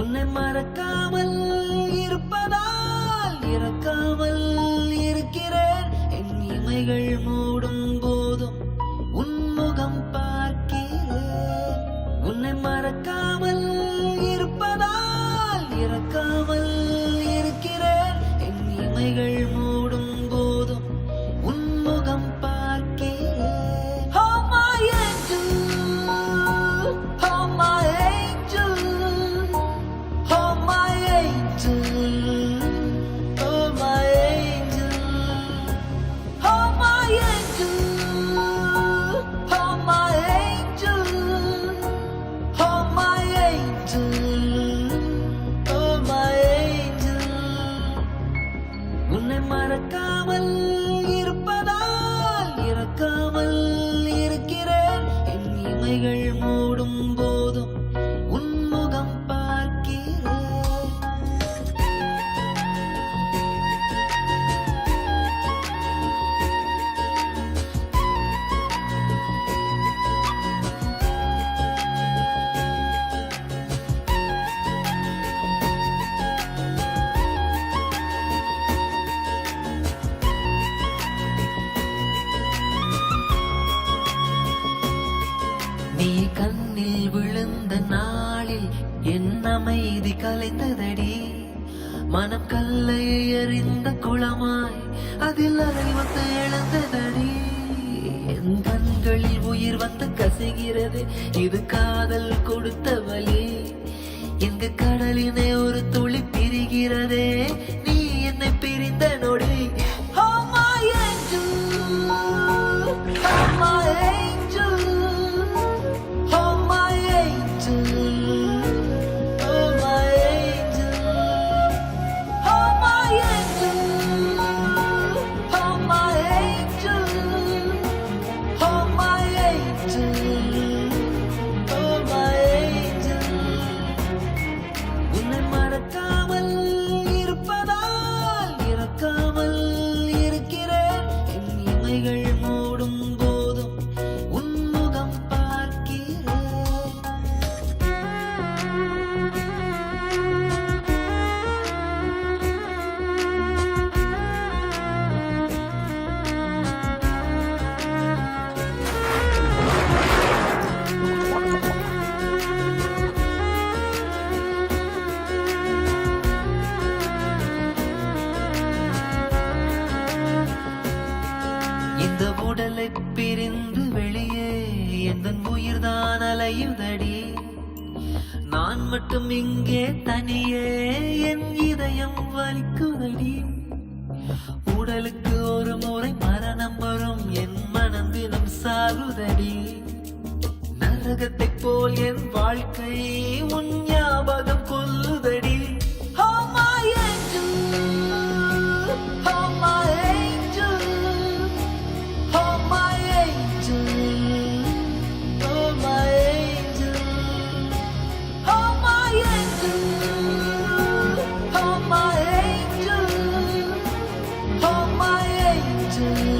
உன்னை மறக்காமல் இருப்பதால் இறக்காமல் இருக்கிறேன். என் இமைகள் மூடும் போதும் உன்முகம் பார்க்கிறேன். உன்னை மறக்காமல் இருப்பதால் இறக்காமல் இருக்கிறேன். என் இமைகள் மூடும் போதும் உன்முகம் பார்க்கிறேன். Oh my angel, oh my angel, oh my angel, oh my angel, oh my angel, oh my angel, oh my angel, oh my angel. உன்னை மறக்காமல் இருப்பதால் இறக்காமல் இருக்கிறேன். என் இமைகள் மூடும் போதும் உன்முகம் பார்க்கிறேன். நீ கண்ணில் விழுந்த நாளில் என் அமைதி கலைந்ததடி. மனம் கல்லை எறிந்த குளமாய் அதில் அலை வந்து எழுந்ததடி. என் கண்களில் உயிர் வந்து கசிகிறது, இது காதல் கொடுத்த வலி. எங்க கடலினை ஒரு துளி பிரிகிறதே, நீ என்னை பிரிந்த நொடி. Oh my angel, oh my angel, oh my angel, oh my angel, oh my angel, oh my angel, oh my angel, oh my angel. உன்னை மறக்காமல் இருப்பதால் இறக்காமல் இருக்கிறேன். என் இமைகள் மூடும் போதும் உன்முகம் பார்க்கிறேன். இந்த உடலை பிரிந்து வெளியே எந்தன் உயிர்தான் அலையுதடி. நான் மட்டும் இங்கே தனியே, என் இதயம் வலிக்குதடி. உடலுக்கு ஒரு முறை மரணம் வரும், என் மனம் தினம் சாகுதடி. நரகத்தைப் போல் என் வாழ்க்கை உன் ஞாபகம் கொல்லுதடி. Oh my angel, oh my angel, oh my angel, oh my angel, oh my angel, oh my angel, oh my angel.